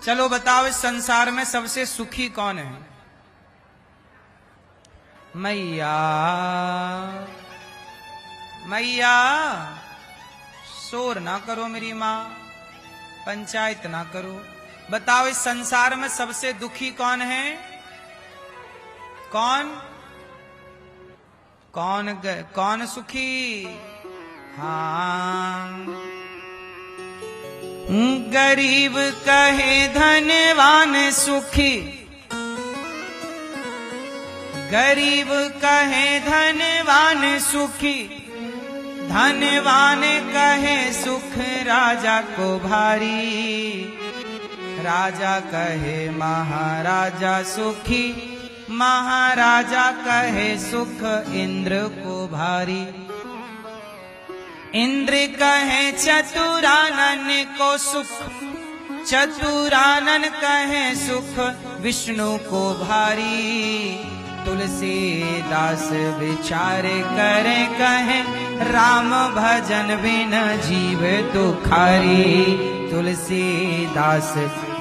चलो बताओ इस संसार में सबसे सुखी कौन है? मैया मैया, शोर ना करो मेरी माँ, पंचायत ना करो। बताओ इस संसार में सबसे दुखी कौन है? कौन कौन कौन सुखी? हाँ, गरीब कहे धनवान सुखी, गरीब कहे धनवान सुखी, धनवान कहे सुख राजा को भारी, राजा कहे महाराजा सुखी, महाराजा कहे सुख इंद्र को भारी। इंद्र कहे चतुरानन को सुख, चतुरानन कहे सुख विष्णु को भारी। तुलसीदास विचारे करे कहे राम भजन बिन जीव दुखारी। तुलसीदास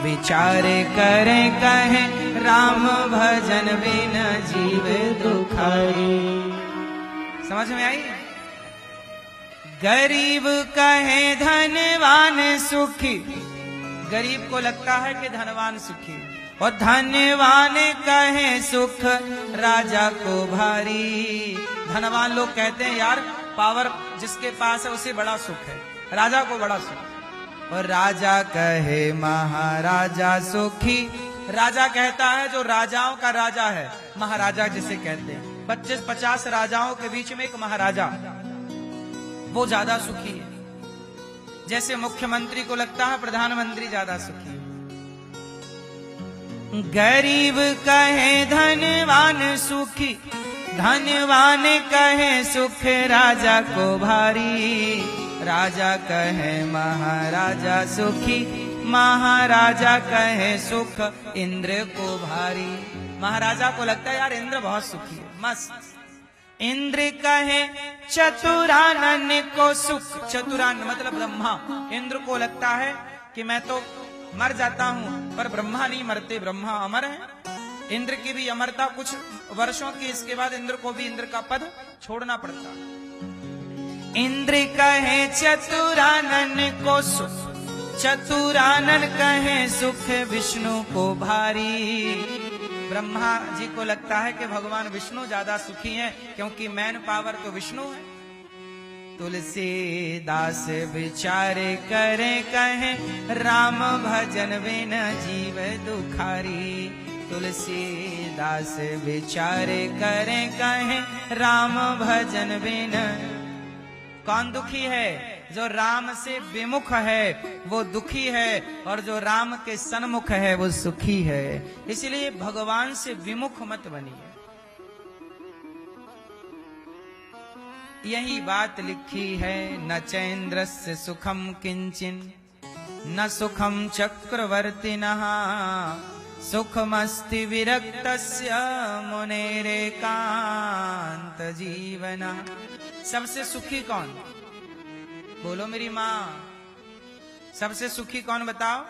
विचारे करे कहे राम भजन बिन जीव दुखारी। समझ में आई? गरीब कहे धनवान सुखी, गरीब को लगता है कि धनवान सुखी, और धनवान कहे सुख राजा को भारी। धनवान लोग कहते हैं यार पावर जिसके पास है उसे बड़ा सुख है, राजा को बड़ा सुख। और राजा कहे महाराजा सुखी, राजा कहता है जो राजाओं का राजा है, महाराजा जिसे कहते हैं। 25-50 राजाओं के बीच में एक महाराजा, वो ज्यादा सुखी है। जैसे मुख्यमंत्री को लगता है प्रधानमंत्री ज्यादा सुखी है। गरीब कहे धनवान सुखी, धनवान कहे सुख राजा को भारी। राजा कहे महाराजा सुखी, महाराजा कहे सुख इंद्र को भारी। महाराजा को लगता है यार इंद्र बहुत सुखी है, मस्त। इंद्र कहे चतुरानन को सुख, चतुरानन मतलब ब्रह्मा। इंद्र को लगता है कि मैं तो मर जाता हूं, पर ब्रह्मा नहीं मरते, ब्रह्मा अमर है। इंद्र की भी अमरता कुछ वर्षों की, इसके बाद इंद्र को भी इंद्र का पद छोड़ना पड़ता है। इंद्र कहे चतुरानन को सुख, चतुरानन कहे सुख विष्णु को भारी। ब्रह्मा जी को लगता है कि भगवान विष्णु ज्यादा सुखी हैं, क्योंकि मैन पावर तो विष्णु है। तुलसीदास विचारे करे कहे राम भजन बिन जीव दुखारी। तुलसीदास विचारे करे कहे राम भजन बिन। कौन दुखी है? जो राम से विमुख है वो दुखी है, और जो राम के सन्मुख है वो सुखी है। इसलिए भगवान से विमुख मत बनिए। यही बात लिखी है, न चैन्द्रस्य सुखम किंचिन न सुखम चक्रवर्तिनः, सुखमस्ति विरक्तस्य मुनेरेकांत जीवनः। सबसे सुखी कौन? बोलो मेरी माँ, सबसे सुखी कौन बताओ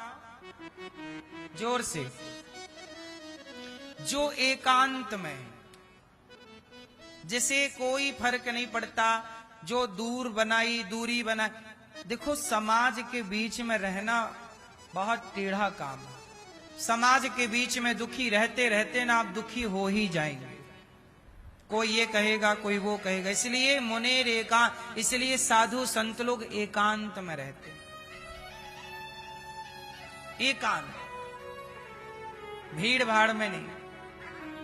जोर से। जो एकांत में, जिसे कोई फर्क नहीं पड़ता, जो दूरी बनाई। देखो समाज के बीच में रहना बहुत टेढ़ा काम है। समाज के बीच में दुखी रहते रहते ना आप दुखी हो ही जाएंगे। कोई ये कहेगा, कोई वो कहेगा। इसलिए मुनेर एकांत, इसलिए साधु संत लोग एकांत में रहते। एकांत, भीड़ भाड़ में नहीं।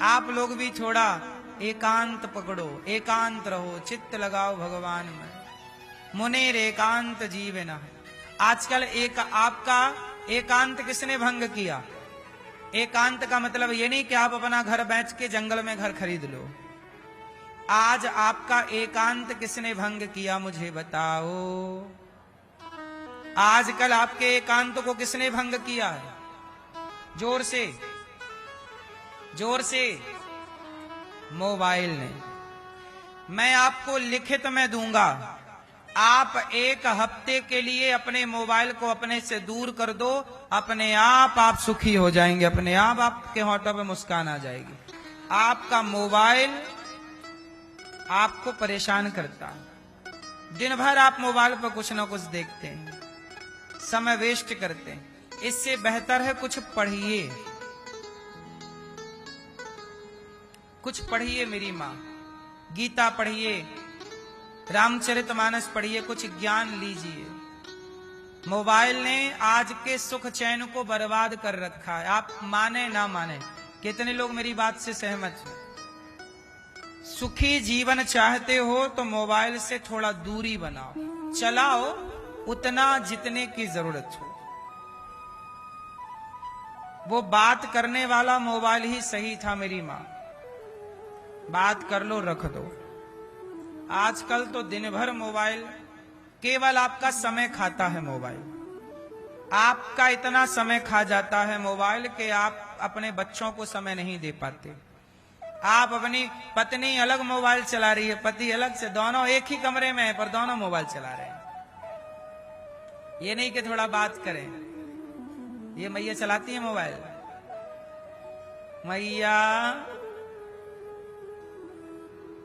आप लोग भी थोड़ा एकांत पकड़ो, एकांत रहो, चित्त लगाओ भगवान में। मुनेर एकांत जीवना है। आजकल आपका एकांत किसने भंग किया? एकांत का मतलब ये नहीं कि आप अपना घर बेच के जंगल में घर खरीद लो। आज आपका एकांत किसने भंग किया मुझे बताओ। आजकल आपके एकांत को किसने भंग किया है? जोर से, जोर से। मोबाइल ने। मैं आपको लिखित में दूंगा, आप एक हफ्ते के लिए अपने मोबाइल को अपने से दूर कर दो, अपने आप सुखी हो जाएंगे, अपने आप आपके होठों पे मुस्कान आ जाएगी। आपका मोबाइल आपको परेशान करता है। दिन भर आप मोबाइल पर कुछ ना कुछ देखते हैं, समय वेस्ट करते हैं। इससे बेहतर है कुछ पढ़िए, कुछ पढ़िए मेरी माँ, गीता पढ़िए, रामचरितमानस पढ़िए, कुछ ज्ञान लीजिए। मोबाइल ने आज के सुख चैन को बर्बाद कर रखा है। आप माने ना माने, कितने लोग मेरी बात से सहमत हैं? सुखी जीवन चाहते हो तो मोबाइल से थोड़ा दूरी बनाओ, चलाओ उतना जितने की जरूरत हो। वो बात करने वाला मोबाइल ही सही था मेरी माँ, बात कर लो रख दो। आजकल तो दिन भर मोबाइल, केवल आपका समय खाता है मोबाइल। आपका इतना समय खा जाता है मोबाइल कि आप अपने बच्चों को समय नहीं दे पाते। आप अपनी पत्नी अलग मोबाइल चला रही है, पति अलग से, दोनों एक ही कमरे में है पर दोनों मोबाइल चला रहे हैं। ये नहीं कि थोड़ा बात करें। ये मैया चलाती है मोबाइल, मैया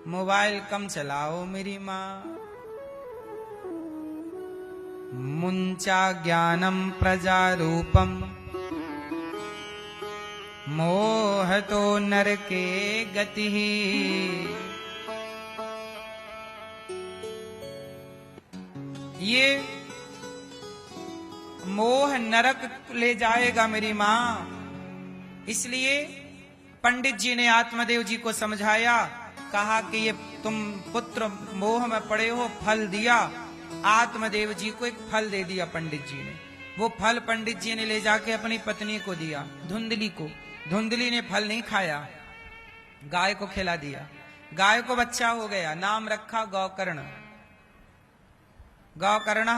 मोबाइल कम चलाओ मेरी माँ। मुंचा ज्ञानम प्रजारूपम मोह तो नरके गति। ये मोह नरक ले जाएगा मेरी माँ। इसलिए पंडित जी ने आत्मदेव जी को समझाया, कहा कि ये तुम पुत्र मोह में पड़े हो, फल दिया। आत्मदेव जी को एक फल दे दिया पंडित जी ने। वो फल पंडित जी ने ले जाके अपनी पत्नी को दिया, धुंधली को। धुंधली ने फल नहीं खाया, गाय को खिला दिया। गाय को बच्चा हो गया, नाम रखा गौकर्ण, गौकर्ण।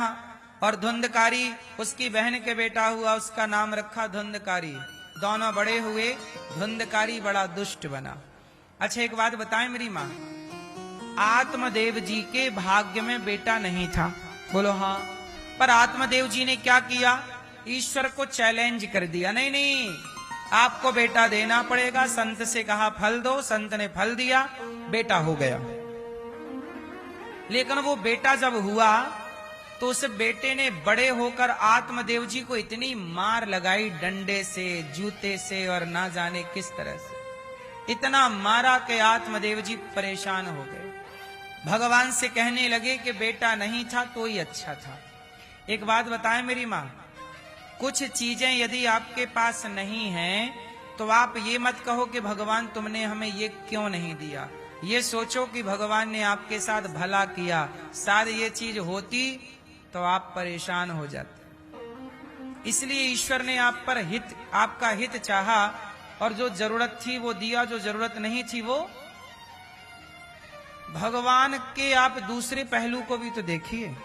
और धुंधकारी उसकी बहन के बेटा हुआ, उसका नाम रखा धुंधकारी। दोनों बड़े हुए, धुंधकारी बड़ा दुष्ट बना। अच्छा एक बात बताएं मेरी माँ, आत्मदेव जी के भाग्य में बेटा नहीं था, बोलो हाँ। पर आत्मदेव जी ने क्या किया? ईश्वर को चैलेंज कर दिया, नहीं नहीं आपको बेटा देना पड़ेगा। संत से कहा फल दो, संत ने फल दिया, बेटा हो गया। लेकिन वो बेटा जब हुआ तो उस बेटे ने बड़े होकर आत्मदेव जी को इतनी मार लगाई, डंडे से, जूते से और ना जाने किस तरह से। इतना मारा कि आत्मदेव जी परेशान हो गए। भगवान से कहने लगे कि बेटा नहीं था तो ही अच्छा था। एक बात बताएं मेरी माँ, कुछ चीजें यदि आपके पास नहीं हैं तो आप ये मत कहो कि भगवान तुमने हमें ये क्यों नहीं दिया। ये सोचो कि भगवान ने आपके साथ भला किया, शायद ये चीज होती तो आप परेशान हो जाते। इसलिए ईश्वर ने आप पर हित, आपका हित चाहा और जो जरूरत थी वो दिया, जो जरूरत नहीं थी वो। भगवान के आप दूसरे पहलू को भी तो देखिए।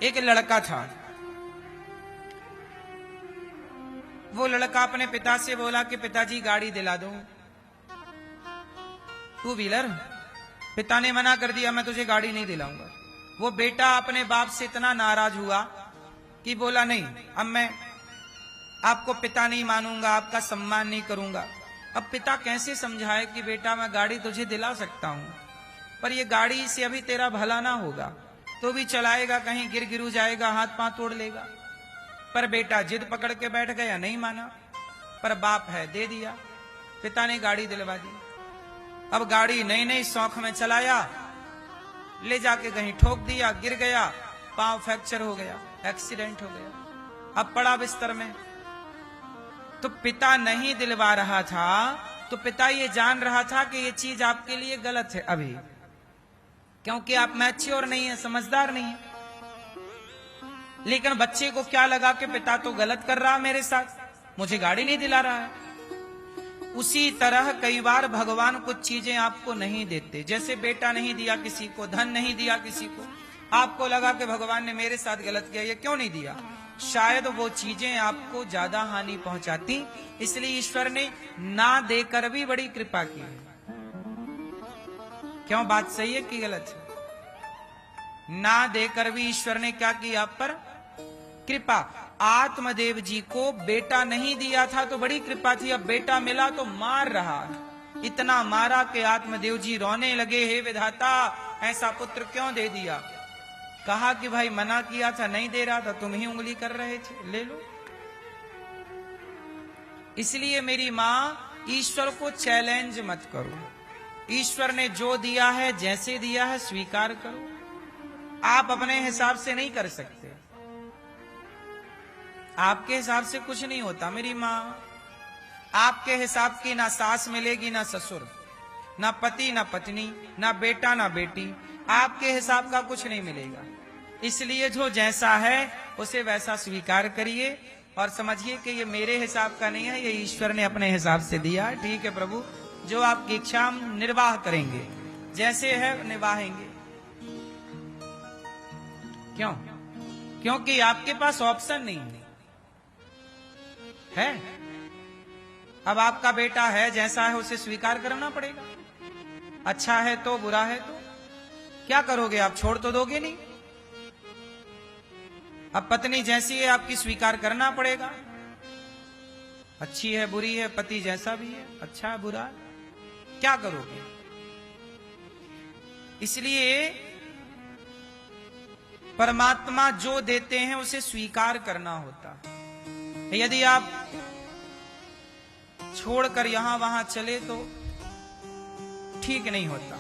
एक लड़का था, वो लड़का अपने पिता से बोला कि पिताजी गाड़ी दिला दो, टू व्हीलर। पिता ने मना कर दिया, मैं तुझे गाड़ी नहीं दिलाऊंगा। वो बेटा अपने बाप से इतना नाराज हुआ कि बोला नहीं, अब मैं आपको पिता नहीं मानूंगा, आपका सम्मान नहीं करूंगा। अब पिता कैसे समझाए कि बेटा मैं गाड़ी तुझे दिला सकता हूं, पर ये गाड़ी से अभी तेरा भला ना होगा, तो भी चलाएगा, कहीं गिर गिरू जाएगा, हाथ पांव तोड़ लेगा। पर बेटा जिद पकड़ के बैठ गया, नहीं माना। पर बाप है, दे दिया। पिता ने गाड़ी दिलवा दी। अब गाड़ी नई नई शौक में चलाया, ले जाके कहीं ठोक दिया, गिर गया, पांव फ्रैक्चर हो गया, एक्सीडेंट हो गया। अब पड़ा बिस्तर में। तो पिता नहीं दिलवा रहा था, तो पिता ये जान रहा था कि ये चीज आपके लिए गलत है अभी, क्योंकि आप मैच्योर नहीं है, समझदार नहीं है। लेकिन बच्चे को क्या लगा कि पिता तो गलत कर रहा मेरे साथ, मुझे गाड़ी नहीं दिला रहा है। उसी तरह कई बार भगवान कुछ चीजें आपको नहीं देते। जैसे बेटा नहीं दिया किसी को, धन नहीं दिया किसी को, आपको लगा कि भगवान ने मेरे साथ गलत किया, ये क्यों नहीं दिया। शायद वो चीजें आपको ज्यादा हानि पहुंचाती, इसलिए ईश्वर ने ना देकर भी बड़ी कृपा की। क्यों, बात सही है कि गलत है? ना देकर भी ईश्वर ने क्या किया पर कृपा। आत्मदेव जी को बेटा नहीं दिया था तो बड़ी कृपा थी, अब बेटा मिला तो मार रहा, इतना मारा कि आत्मदेव जी रोने लगे, हे विधाता ऐसा पुत्र क्यों दे दिया। कहा कि भाई मना किया था, नहीं दे रहा था, तुम ही उंगली कर रहे थे, ले लो। इसलिए मेरी मां, ईश्वर को चैलेंज मत करो, ईश्वर ने जो दिया है जैसे दिया है स्वीकार करो। आप अपने हिसाब से नहीं कर सकते, आपके हिसाब से कुछ नहीं होता मेरी मां। आपके हिसाब की ना सास मिलेगी ना ससुर, ना पति ना पत्नी, ना बेटा ना बेटी, आपके हिसाब का कुछ नहीं मिलेगा। इसलिए जो जैसा है उसे वैसा स्वीकार करिए और समझिए कि ये मेरे हिसाब का नहीं है, ये ईश्वर ने अपने हिसाब से दिया है। ठीक है प्रभु, जो आपकी इच्छा हम निर्वाह करेंगे, जैसे है निभाएंगे। क्यों? क्योंकि आपके पास ऑप्शन नहीं है। अब आपका बेटा है, जैसा है उसे स्वीकार करना पड़ेगा। अच्छा है तो, बुरा है तो क्या करोगे आप? छोड़ तो दोगे नहीं। अब पत्नी जैसी है आपकी स्वीकार करना पड़ेगा, अच्छी है बुरी है, पति जैसा भी है, अच्छा है बुरा है, क्या करोगे? इसलिए परमात्मा जो देते हैं उसे स्वीकार करना होता है। यदि आप छोड़कर यहां वहां चले तो ठीक नहीं होता।